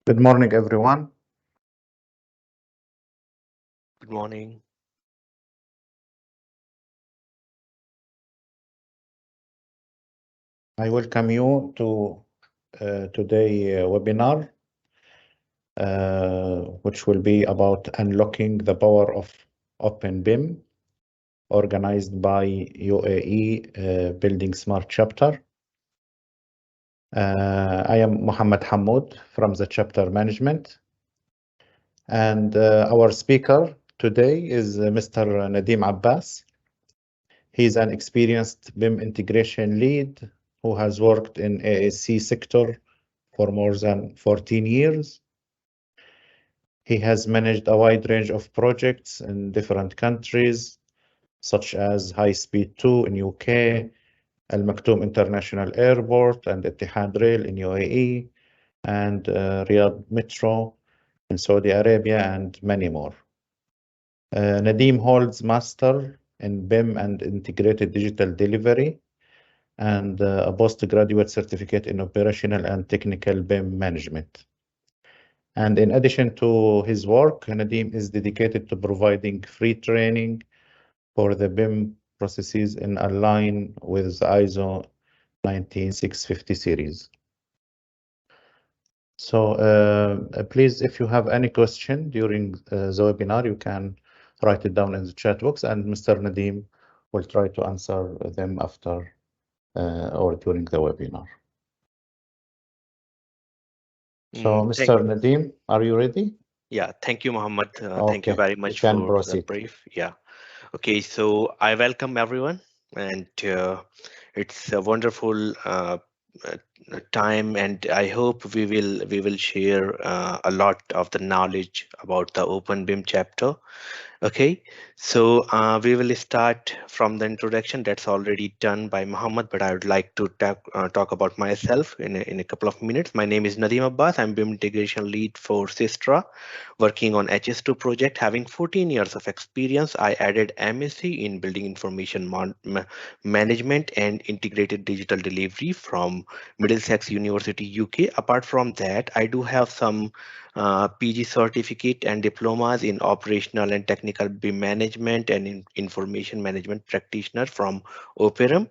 Good morning, everyone. Good morning. I welcome you to today webinar, which will be about unlocking the power of openBIM, organized by UAE Building Smart chapter. I am Mohammed Hamoud from the chapter management, and our speaker today is Mr. Nadim Abbas. He's an experienced BIM integration lead who has worked in AAC sector for more than 14 years. He has managed a wide range of projects in different countries, such as High Speed 2 in UK, Al Maktoum International Airport and Etihad Rail in UAE, and Riyadh Metro in Saudi Arabia, and many more. Nadim holds Master in BIM and Integrated Digital Delivery and a postgraduate certificate in Operational and Technical BIM Management. And in addition to his work, Nadim is dedicated to providing free training for the BIM processes in line with the ISO 19650 series. So please, if you have any question during the webinar, you can write it down in the chat box, and Mr. Nadim will try to answer them after or during the webinar. So, Mr. Nadim, are you ready? Yeah, thank you, Mohammed. Thank you Okay, very you much can for the proceed. brief. Yeah. Okay, so I welcome everyone, and it's a wonderful uh, time, and I hope we will share a lot of the knowledge about the openBIM chapter. Okay, so we will start from the introduction that's already done by Muhammad, but I would like to talk about myself in a couple of minutes. My name is Nadim Abbas. I'm BIM integration lead for Sistra, working on HS2 project. Having 14 years of experience, I added MSc in Building Information Management and Integrated Digital Delivery from Middlesex University, UK. Apart from that, I do have some PG certificate and diplomas in operational and technical BIM management and in information management practitioner from openBIM.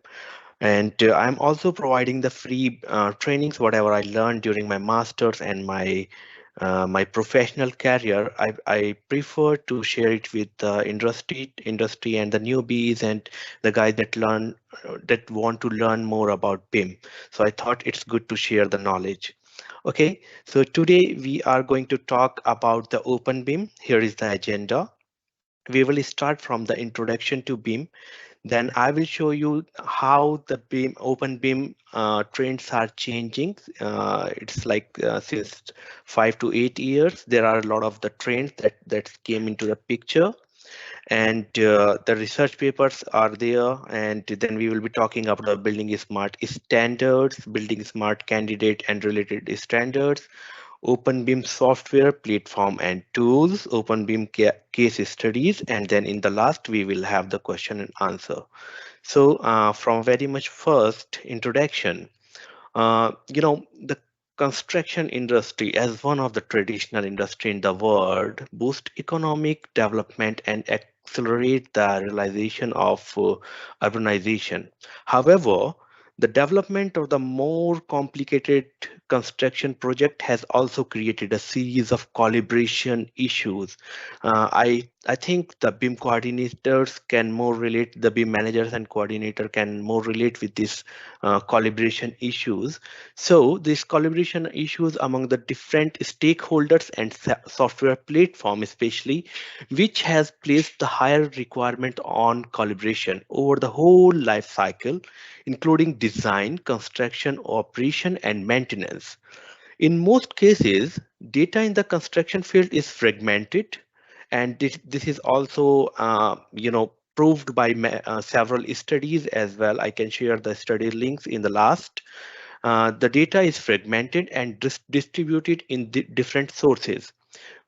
And I'm also providing the free trainings, whatever I learned during my master's and my professional career. I prefer to share it with the industry and the newbies and the guys that want to learn more about BIM. So I thought it's good to share the knowledge. Okay, so today we are going to talk about the openBIM. Here is the agenda. We will start from the introduction to BIM. Then I will show you how the BIM, openBIM trends are changing. It's like since 5 to 8 years, there are a lot of the trends that came into the picture, and the research papers are there. And then we will be talking about the building smart standards, building smart candidate and related standards, openBIM software platform and tools, openBIM case studies, and then in the last we will have the question and answer. So from very much first introduction, the construction industry as one of the traditional industry in the world boost economic development and accelerate the realization of urbanization. However, the development of the more complicated construction project has also created a series of calibration issues. I think the BIM coordinators can more relate, the BIM managers and coordinator can more relate with this calibration issues. So these collaboration issues among the different stakeholders and software platform especially, which has placed the higher requirement on collaboration over the whole life cycle, including design, construction, operation, and maintenance. In most cases, data in the construction field is fragmented, and this is also proved by several studies as well. I can share the study links in the last. The data is fragmented and distributed in different sources,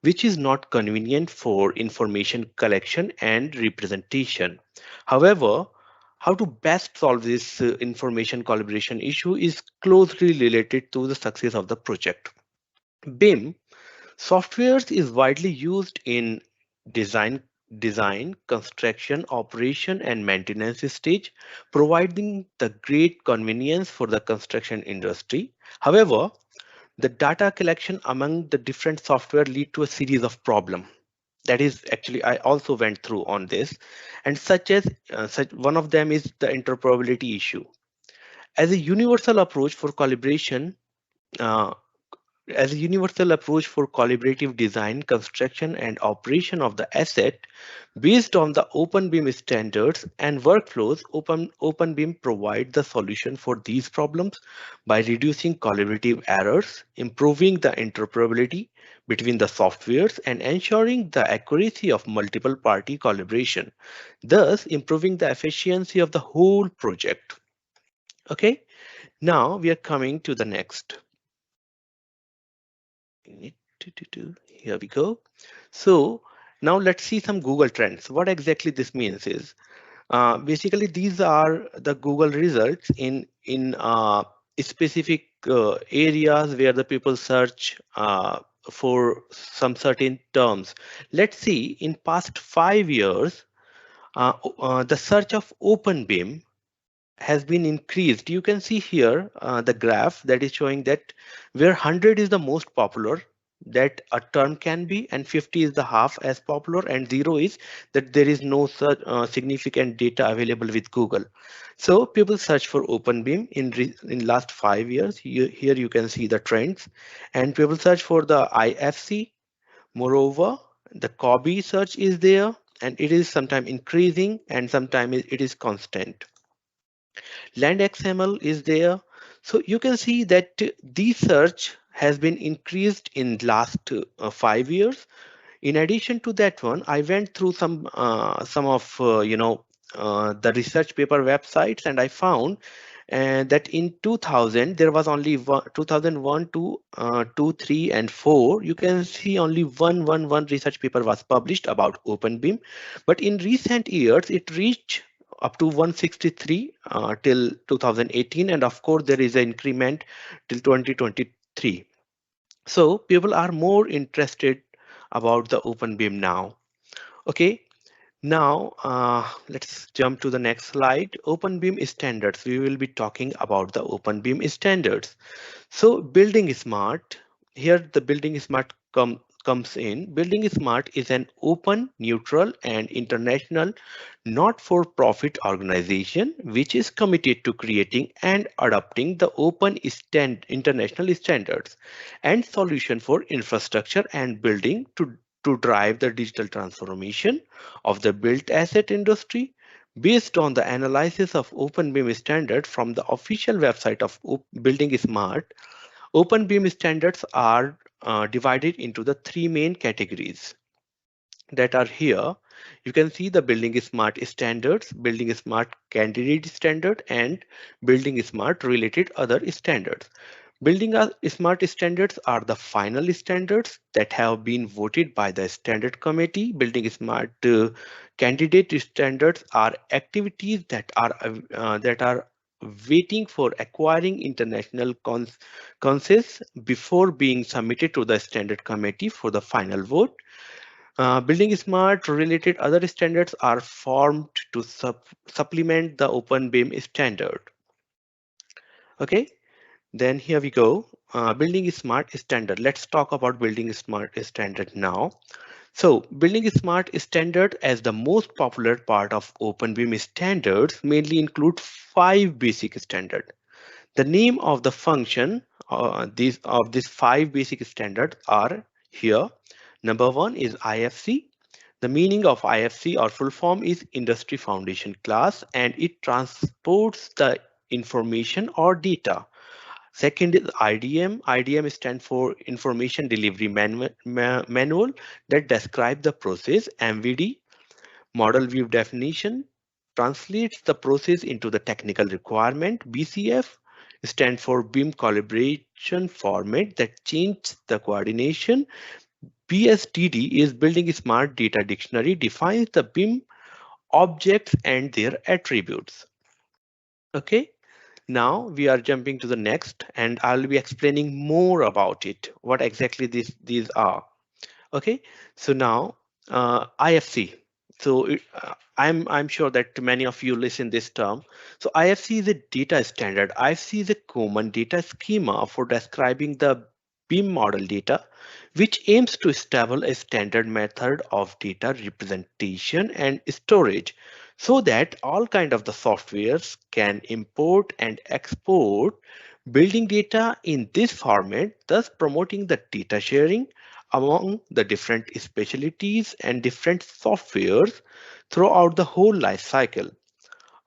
which is not convenient for information collection and representation. However, how to best solve this information collaboration issue is closely related to the success of the project. BIM softwares is widely used in design, construction, operation, and maintenance stage, providing the great convenience for the construction industry. However, the data collection among the different software lead to a series of problems. That is actually I also went through on this, and such one of them is the interoperability issue. As a universal approach for calibration, uh, as a universal approach for collaborative design, construction, and operation of the asset based on the openBIM standards and workflows, openBIM provide the solution for these problems by reducing collaborative errors, improving the interoperability between the softwares, and ensuring the accuracy of multiple party collaboration, thus improving the efficiency of the whole project. Okay, now we are coming to the next. Here we go. So now let's see some Google Trends. What exactly this means is basically these are the Google results in specific areas where the people search for some certain terms. Let's see in past 5 years, the search of openBIM has been increased. You can see here the graph that is showing that where 100 is the most popular that a term can be, and 50 is the half as popular, and 0 is that there is no such significant data available with Google. So people search for openBIM in last 5 years. Here you can see the trends, and people search for the IFC. Moreover, the COBI search is there, and it is sometimes increasing and sometimes it is constant. Land XML is there. So you can see that the search has been increased in last 5 years. In addition to that one, I went through some of the research paper websites, and I found that in 2000 there was only 2001 to 2, 3, and 4. You can see only one research paper was published about openBIM, but in recent years it reached up to 163 till 2018, and of course there is an increment till 2023. So people are more interested about the openBIM now. Okay, now let's jump to the next slide. openBIM standards. We will be talking about the openBIM standards. So building smart, here the building smart comes in. Building smart is an open, neutral, and international not-for-profit organization which is committed to creating and adopting the open international standards and solution for infrastructure and building to drive the digital transformation of the built asset industry. Based on the analysis of openBIM standard from the official website of Building Smart, openBIM standards are divided into the three main categories that are here. You can see the Building Smart standards, Building Smart candidate standard, and Building Smart related other standards. Smart standards are the final standards that have been voted by the standard committee. Building Smart candidate standards are activities that are waiting for acquiring international consensus before being submitted to the standard committee for the final vote. Building Smart related other standards are formed to supplement the openBIM standard. Okay, then here we go. Building Smart standard. Let's talk about Building Smart standard now. So Building Smart standard as the most popular part of openBIM standards mainly include 5 basic standards. The name of the function these 5 basic standards are here. Number 1 is IFC. The meaning of IFC or full form is Industry Foundation Class, and it transports the information or data. Second is IDM. IDM stands for Information Delivery Manual that describes the process. MVD, Model View Definition, translates the process into the technical requirement. BCF stands for BIM Collaboration Format that changes the coordination. BSDD is Building Smart Data Dictionary, defines the BIM objects and their attributes. Okay, Now we are jumping to the next, and I'll be explaining more about it, what exactly these are. Okay, so now IFC. So I'm sure that many of you listen this term. So IFC is a data standard. IFC is a common data schema for describing the BIM model data, which aims to establish a standard method of data representation and storage, so that all kind of the softwares can import and export building data in this format, thus promoting the data sharing among the different specialties and different softwares throughout the whole life cycle.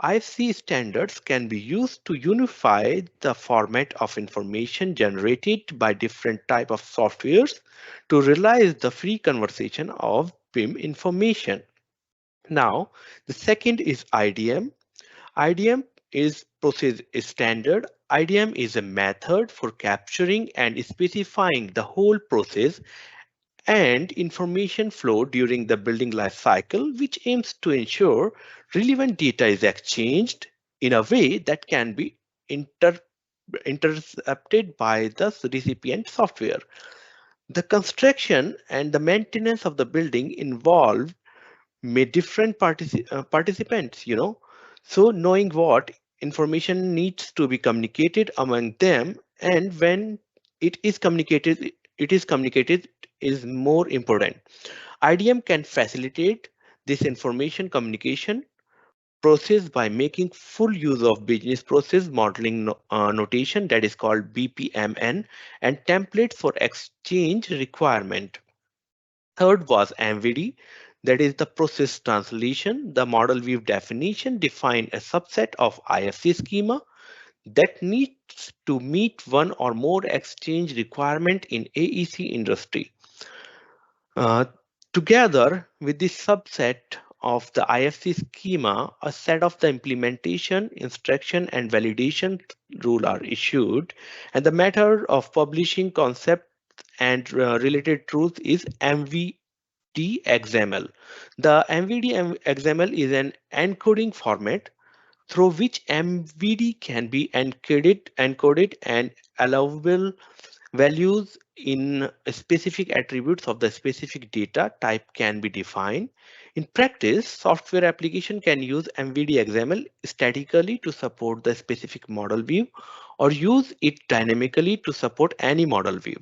IFC standards can be used to unify the format of information generated by different type of softwares to realize the free conversation of BIM information. Now, the second is IDM. IDM is process standard. IDM is a method for capturing and specifying the whole process and information flow during the building life cycle, which aims to ensure relevant data is exchanged in a way that can be intercepted by the recipient software. The construction and the maintenance of the building involve may different participants, so knowing what information needs to be communicated among them, and when it is communicated it is communicated is more important. IDM can facilitate this information communication process by making full use of business process modeling notation, that is called BPMN, and template for exchange requirement. Third was MVD, that is the process translation. The model view definition define a subset of IFC schema that needs to meet one or more exchange requirement in AEC industry. Uh, Together with this subset of the IFC schema, a set of the implementation, instruction, and validation rule are issued, and the method of publishing concept and related truth is MVD XML. The MVD XML is an encoding format through which MVD can be encoded and allowable values in specific attributes of the specific data type can be defined. In practice, software application can use MVD XML statically to support the specific model view or use it dynamically to support any model view.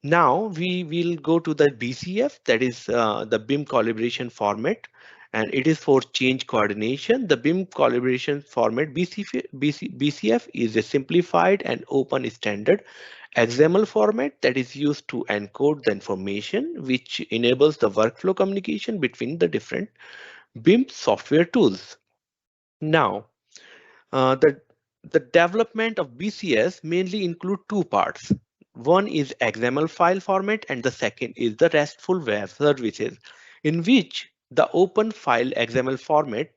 Now we will go to the BCF, that is the BIM collaboration format, and it is for change coordination. The BIM collaboration format BCF is a simplified and open standard XML format that is used to encode the information, which enables the workflow communication between the different BIM software tools. Now, uh, the, the development of BCS mainly include two parts. One is XML file format and the second is the RESTful web services, in which the open file XML format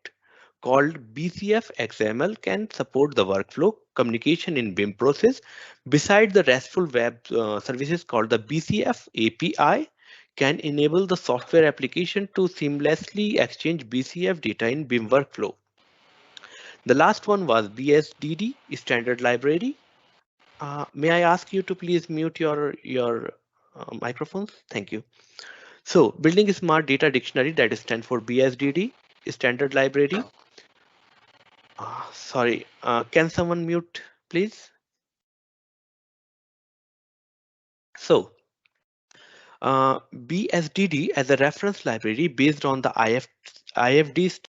called BCF XML can support the workflow communication in BIM process. Beside the RESTful web services called the BCF API can enable the software application to seamlessly exchange BCF data in BIM workflow. The last one was BSDD, standard library. May I ask you to please mute your microphones? Thank you. So, building a smart data dictionary, that is stand for BSDD, standard library. Sorry, can someone mute, please? So, BSDD as a reference library based on the IFD.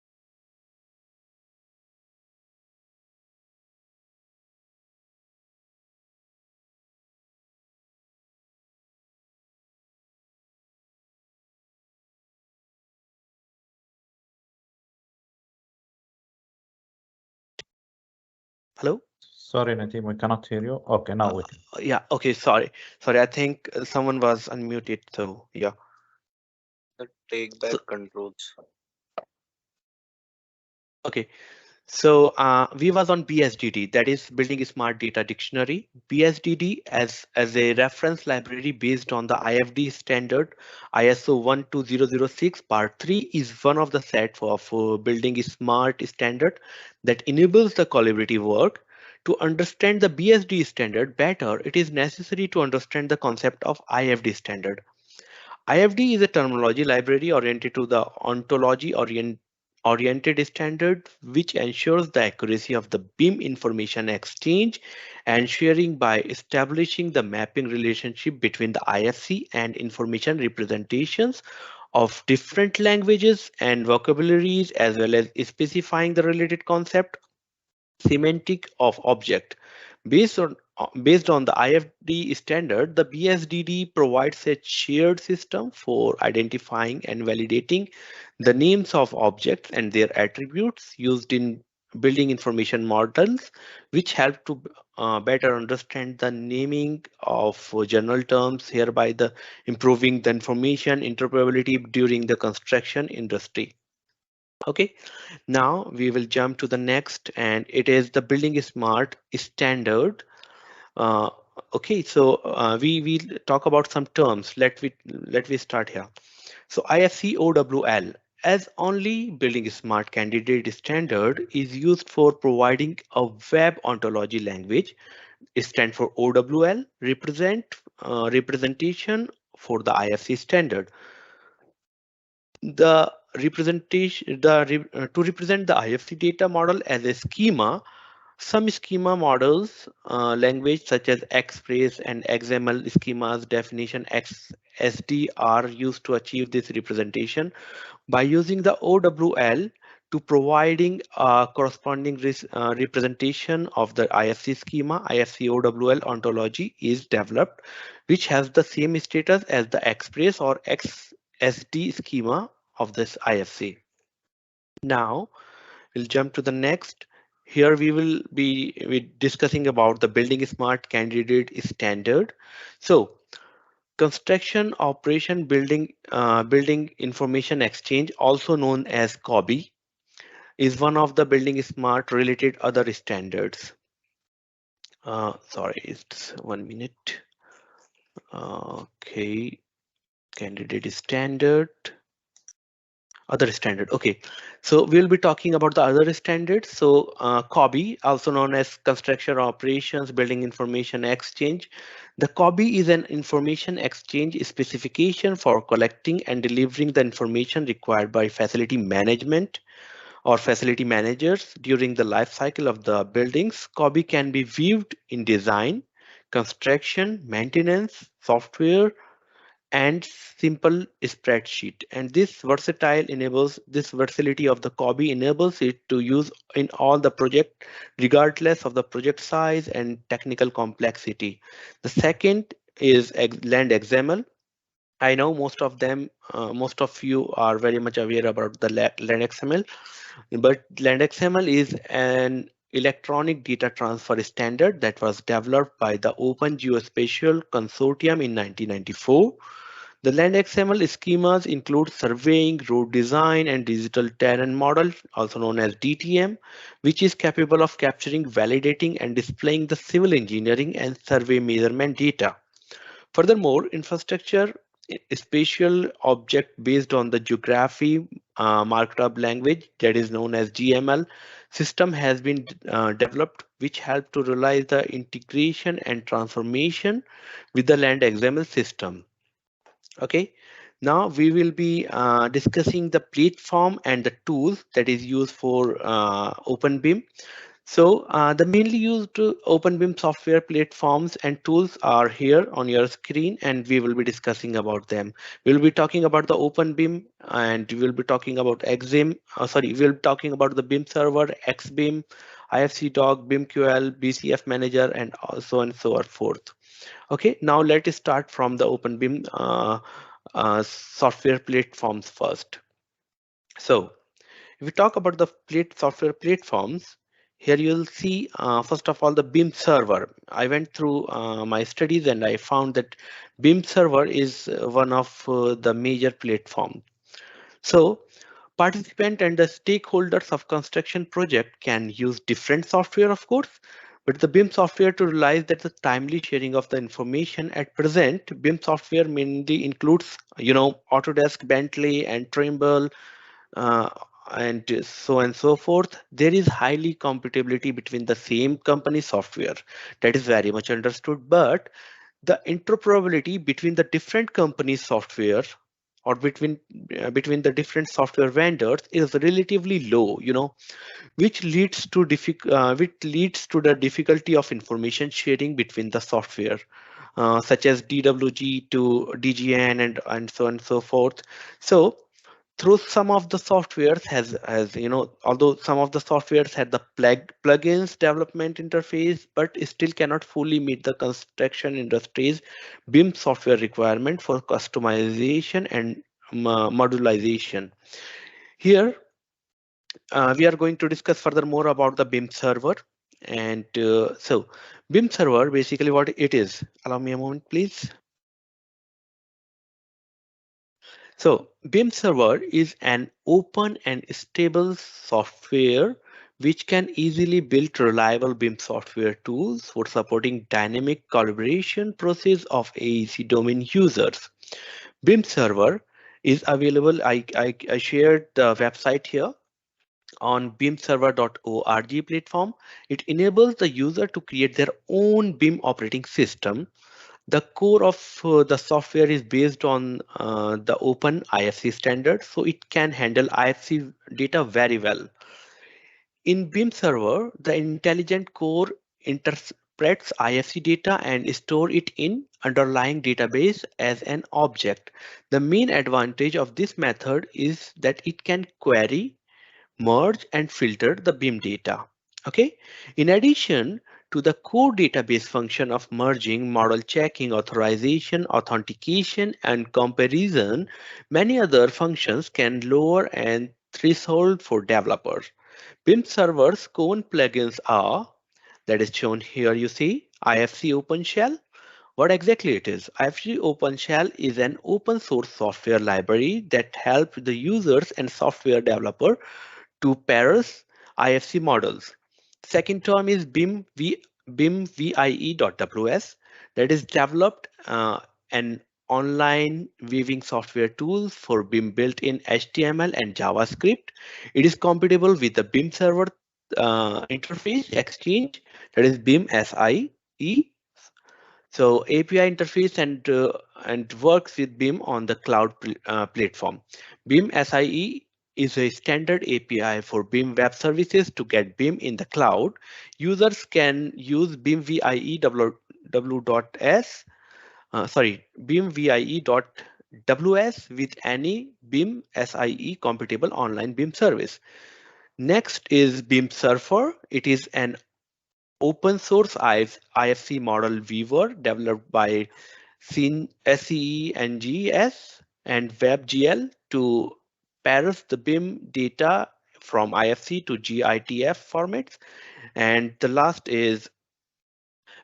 Hello? Sorry, Nadim, we cannot hear you. Okay, now we can. Yeah, okay, sorry. I think someone was unmuted, so yeah. Take back controls. Okay, so we was on BSDD, that is building a smart data dictionary. BSDD as a reference library based on the IFD standard ISO 12006 part 3 is one of the set of building a smart standard that enables the collaborative work. To understand the BSD standard better, it is necessary to understand the concept of IFD standard. IFD is a terminology library oriented to the ontology oriented standard, which ensures the accuracy of the BIM information exchange and sharing by establishing the mapping relationship between the IFC and information representations of different languages and vocabularies, as well as specifying the related concept semantic of object. Based on based on the IFD standard, the BSDD provides a shared system for identifying and validating the names of objects and their attributes used in building information models, which help to better understand the naming of general terms, hereby the improving the information interpretability during the construction industry. Okay, now we will jump to the next, and it is the building smart standard. Uh, okay, so we will talk about some terms. Let we start here. So IFCOWL as only building smart candidate standard is used for providing a web ontology language. It stands for OWL, representation for the IFC standard. The representation to represent the IFC data model as a schema. Some schema models, language such as Express and XML schemas definition XSD are used to achieve this representation by using the OWL to providing a corresponding representation of the IFC schema. IFC OWL ontology is developed, which has the same status as the Express or XSD schema of this IFC. Now, we'll jump to the next. Here we will be discussing about the building smart candidate standard. So construction operation building information exchange, also known as COBI, is one of the building smart related other standards. Sorry, it's 1 minute. Okay, candidate standard. Other standard. Okay, so we'll be talking about the other standards. So COBI, also known as Construction Operations Building Information Exchange. The COBI is an information exchange specification for collecting and delivering the information required by facility management or facility managers during the life cycle of the buildings. COBI can be viewed in design, construction, maintenance, software, and simple spreadsheet, and this versatility of the COBI enables it to use in all the project regardless of the project size and technical complexity. The second is land XML. I know most of you are very much aware about the land XML, but land XML is an electronic data transfer standard that was developed by the Open Geospatial Consortium in 1994. The land XML schemas include surveying, road design, and digital terrain model, also known as DTM, which is capable of capturing, validating, and displaying the civil engineering and survey measurement data. Furthermore, infrastructure spatial object based on the geography marked up language, that is known as GML system, has been developed, which help to realize the integration and transformation with the land XML system. Okay, now we will be discussing the platform and the tools that is used for openBIM. So the mainly used openBIM software platforms and tools are here on your screen, and we will be discussing about them. We'll be talking about the openBIM, and we will be talking about XBIM. We'll be talking about the BIM server, XBIM, IFC-Doc, BIMQL, BCF Manager, and so on and so forth. Okay, now let us start from the openBIM software platforms first. So if we talk about the software platforms, here you'll see first of all the BIM server. I went through my studies and I found that BIM server is one of the major platforms. So participant and the stakeholders of construction project can use different software, of course, but the BIM software to realize that the timely sharing of the information. At present, BIM software mainly includes, Autodesk, Bentley, and Trimble, and so and so forth, there is highly compatibility between the same company software. That is very much understood, but the interoperability between the different companies software or between the different software vendors is relatively low, which leads to the difficulty of information sharing between the software, such as DWG to DGN and so on and so forth. So through some of the softwares although some of the softwares had the plugins development interface, but still cannot fully meet the construction industry's BIM software requirement for customization and modularization. Here we are going to discuss further more about the BIM server. And so BIM server, basically what it is, allow me a moment, please. So BIM server is an open and stable software which can easily build reliable BIM software tools for supporting dynamic collaboration process of AEC domain users. BIM server is available. I shared the website here on bimserver.org platform. It enables the user to create their own BIM operating system. The core of the software is based on the open IFC standard, so it can handle IFC data very well. In BIM server, the intelligent core interprets IFC data and store it in underlying database as an object. The main advantage of this method is that it can query, merge and filter the BIM data. Okay. In addition to the core database function of merging, model checking, authorization, authentication, and comparison, many other functions can lower and threshold for developers. BIM server's common plugins are, that is shown here, you see, IFC OpenShell. What exactly it is? IFC OpenShell is an open source software library that helps the users and software developer to parse IFC models. Second term is BIM VIE.ws, that is developed an online weaving software tools for BIM built in HTML and JavaScript. It is compatible with the BIM server interface exchange, that is BIM SIE. So API interface and works with BIM on the cloud platform. BIM SIE is a standard API for BIM web services to get BIM in the cloud. Users can use BIM VIE w.s BIM VIE.ws with any BIM SIE compatible online BIM service. Next is BIM Surfer. It is an open source IFC model weaver developed by SCENGS and WebGL to parse the BIM data from IFC to GITF formats. And the last is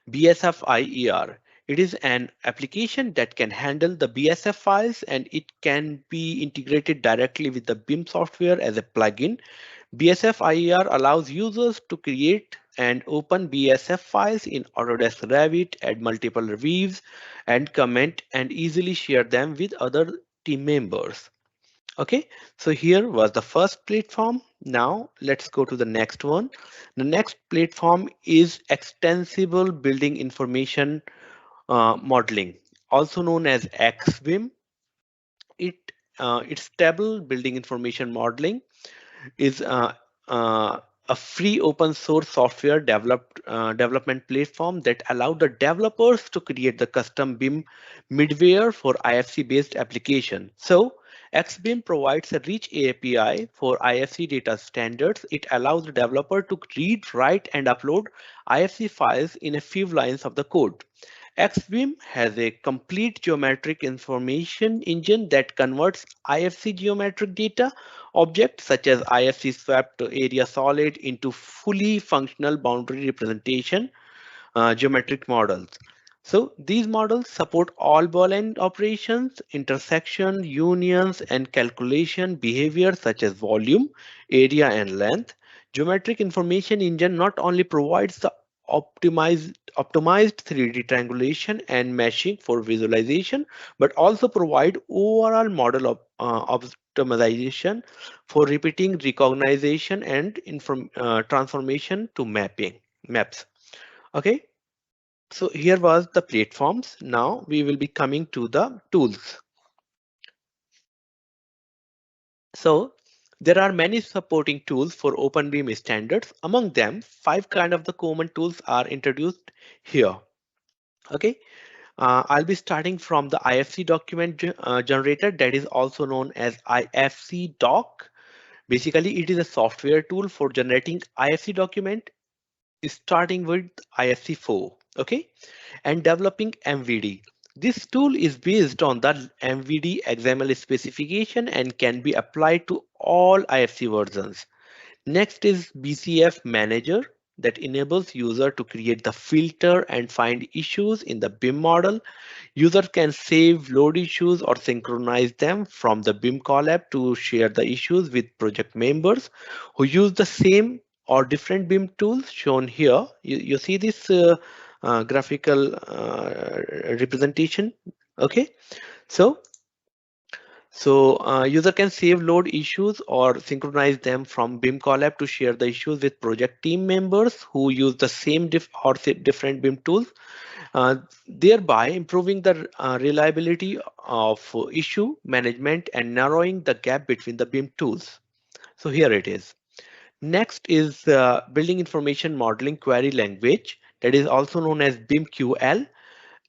BSF-IER. It is an application that can handle the BSF files, and it can be integrated directly with the BIM software as a plugin. BSF-IER allows users to create and open BSF files in Autodesk Revit, add multiple reviews and comment, and easily share them with other team members. Okay, so here was the first platform. Now let's go to the next one. The next platform is extensible building information modeling, also known as XBIM. It's stable building information modeling is a free open source software development platform that allow the developers to create the custom BIM middleware for IFC based application. So XBIM provides a rich API for IFC data standards. It allows the developer to read, write, and upload IFC files in a few lines of the code. XBIM has a complete geometric information engine that converts IFC geometric data objects such as IFC swept area solid into fully functional boundary representation geometric models. So these models support all boolean operations, intersection, unions, and calculation behavior such as volume, area, and length. Geometric information engine not only provides the optimized 3D triangulation and meshing for visualization, but also provide overall model of customization for repeating recognition and transformation to maps. Okay, so here was the platforms. Now we will be coming to the tools. So there are many supporting tools for openBIM standards. Among them, 5 kind of the common tools are introduced here. Okay, I'll be starting from the IFC document generator, that is also known as IFC doc. Basically, it is a software tool for generating IFC document, starting with IFC 4. Okay, and developing MVD. This tool is based on the MVD XML specification and can be applied to all IFC versions. Next is BCF Manager, that enables user to create the filter and find issues in the BIM model. User can save load issues or synchronize them from the BIM collab to share the issues with project members who use the same or different BIM tools shown here. You see this graphical representation. Okay, so user can save load issues or synchronize them from BIM collab to share the issues with project team members who use the same different BIM tools, thereby improving the reliability of issue management and narrowing the gap between the BIM tools. So here it is. Next is building information modeling query language, that is also known as BIMQL,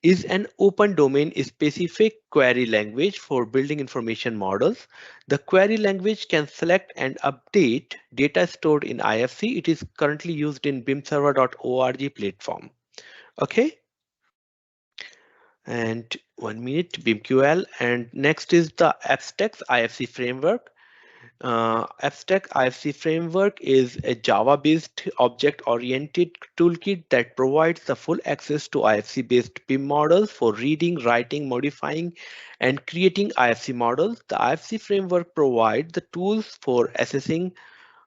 is an open domain specific query language for building information models. The query language can select and update data stored in IFC. It is currently used in bimserver.org platform. Okay. And 1 minute, BIMQL. And next is the Abstract IFC framework. Abstract IFC framework is a Java-based object-oriented toolkit that provides the full access to IFC-based BIM models for reading, writing, modifying, and creating IFC models. The IFC framework provides the tools for assessing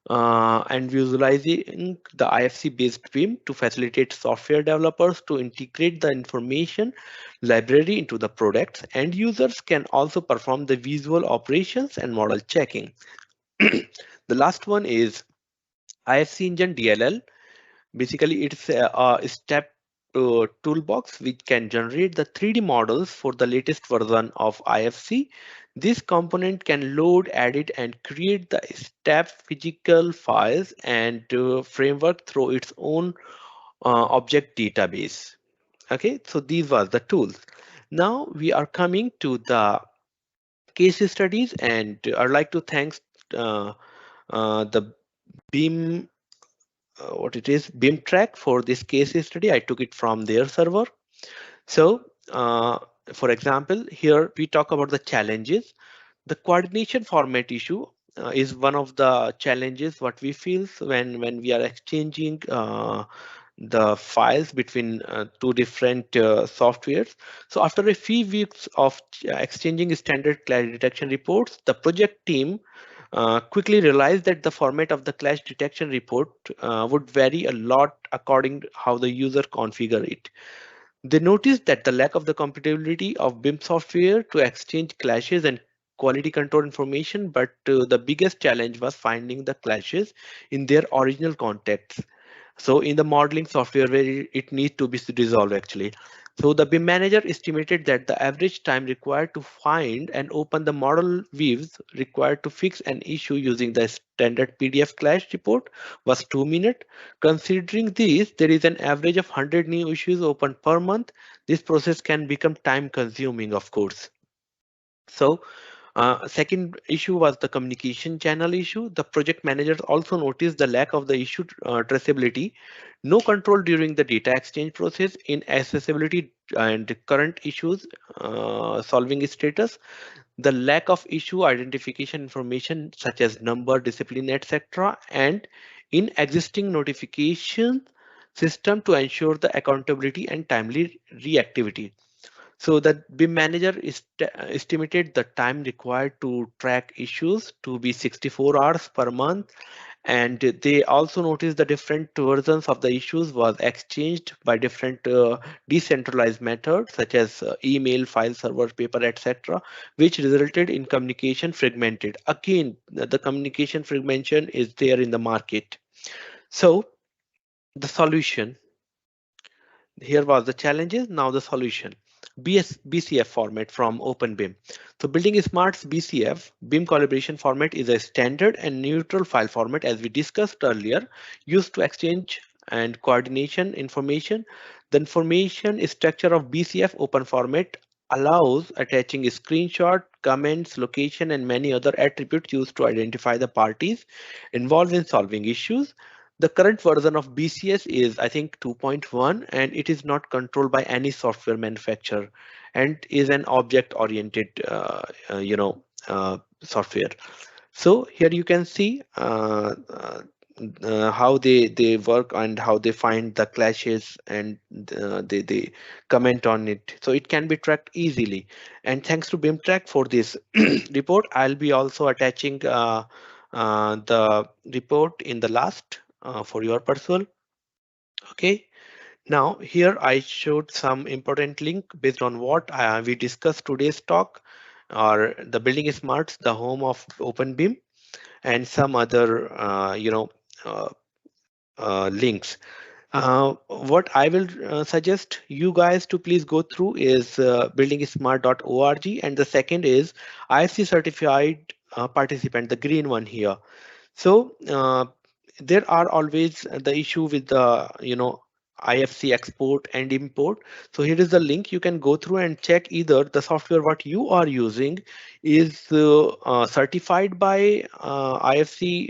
and visualizing the IFC-based BIM to facilitate software developers to integrate the information library into the products, and users can also perform the visual operations and model checking. The last one is IFC Engine DLL. Basically, it's a step toolbox which can generate the 3D models for the latest version of IFC. This component can load, edit, and create the step physical files and framework through its own object database. Okay, so these were the tools. Now we are coming to the case studies, and I'd like to thank the BIM, BIM track for this case study. I took it from their server. So for example, here we talk about the challenges. The coordination format issue is one of the challenges what we feel when we are exchanging the files between two different softwares. So after a few weeks of exchanging standard clash detection reports, the project team quickly realized that the format of the clash detection report would vary a lot according to how the user configure it. They noticed that the lack of the compatibility of BIM software to exchange clashes and quality control information, but the biggest challenge was finding the clashes in their original context. So in the modeling software where it needs to be resolved actually. So the BIM manager estimated that the average time required to find and open the model views required to fix an issue using the standard PDF clash report was 2 minutes. Considering this, there is an average of 100 new issues opened per month. This process can become time consuming, of course. So second issue was the communication channel issue. The project managers also noticed the lack of the issue traceability, no control during the data exchange process, in accessibility and current issues solving status, the lack of issue identification information such as number, discipline, etc., and in existing notification system to ensure the accountability and timely reactivity. So the BIM manager estimated the time required to track issues to be 64 hours per month, And they also noticed the different versions of the issues was exchanged by different decentralized methods such as email, file server, paper, etc., which resulted in communication fragmented. Again, the communication fragmentation is there in the market. So the solution, here was the challenges, now the solution. BCF format from openBIM. So building smart's BCF, BIM collaboration format, is a standard and neutral file format, as we discussed earlier, used to exchange and coordination information. The information structure of BCF open format allows attaching a screenshot, comments, location, and many other attributes used to identify the parties involved in solving issues. The current version of BCS is, I think, 2.1, and it is not controlled by any software manufacturer and is an object-oriented, software. So here you can see how they work and how they find the clashes, and they comment on it. So it can be tracked easily. And thanks to BIMtrack for this report, I'll be also attaching the report in the last for your personal. Okay, now here I showed some important link based on what we discussed today's talk, or the building smarts, the home of openBIM, and some other links. What I will suggest you guys to please go through is buildingsmart.org, and the second is IFC certified participant, the green one here. So there are always the issue with the IFC export and import. So here is the link. You can go through and check either the software what you are using is certified by IFC,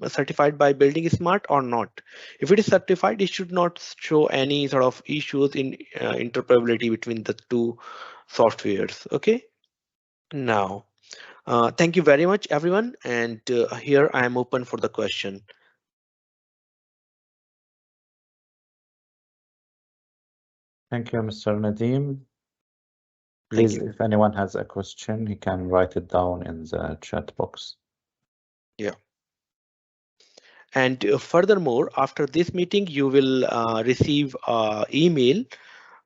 certified by Building Smart or not. If it is certified, it should not show any sort of issues in interoperability between the two softwares. Okay. Now, thank you very much, everyone. And here I am open for the question. Thank you, Mr. Nadim. Please, if anyone has a question, he can write it down in the chat box. Yeah. And furthermore, after this meeting, you will receive email.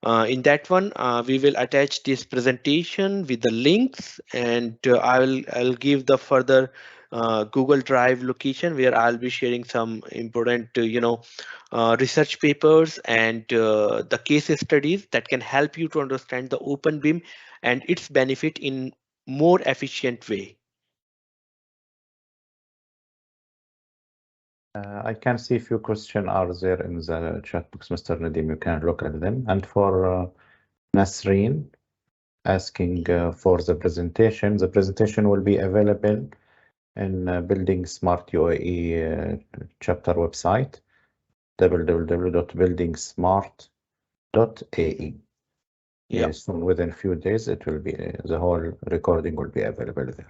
In that one, we will attach this presentation with the links, and I'll give the further Google Drive location where I'll be sharing some important, research papers and the case studies that can help you to understand the openBIM and its benefit in more efficient way. I can see a few questions are there in the chat box, Mr. Nadim. You can look at them. And for Nasreen asking for the presentation will be available in Building Smart UAE chapter website, www.buildingsmart.ae. Yes, so within a few days, it will be the whole recording will be available there.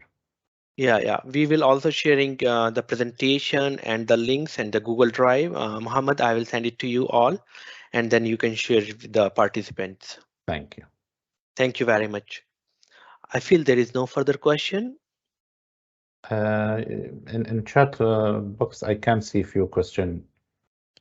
Yeah. We will also sharing the presentation and the links and the Google Drive. Muhammad, I will send it to you all, and then you can share with the participants. Thank you. Thank you very much. I feel there is no further question. In chat box, I can see a few questions.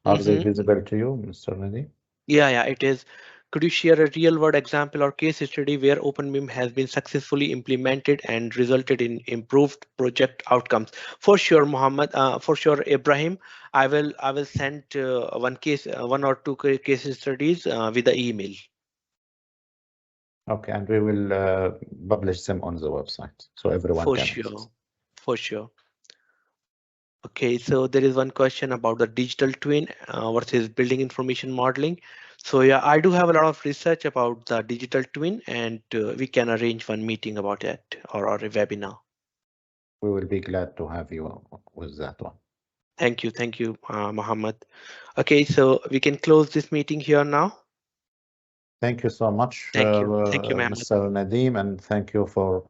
Are they visible to you, Mr. Nadim? Yeah, it is. Could you share a real world example or case study where openBIM has been successfully implemented and resulted in improved project outcomes? For sure, Muhammad. For sure, Ibrahim. I will send one or two case studies with the email. Okay, and we will publish them on the website so everyone can access. For sure. Okay, so there is one question about the digital twin versus building information modeling. So yeah, I do have a lot of research about the digital twin, and we can arrange one meeting about it or a webinar. We will be glad to have you with that one. Thank you, Muhammad. Okay, so we can close this meeting here now. Thank you so much, Thank you, Mr. Nadim, and thank you for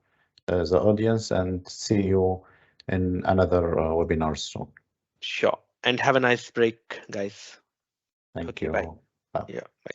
the audience, and see you in another webinar soon. Sure, and have a nice break, guys. Thank Okay, you. bye. Bye. Yeah, bye.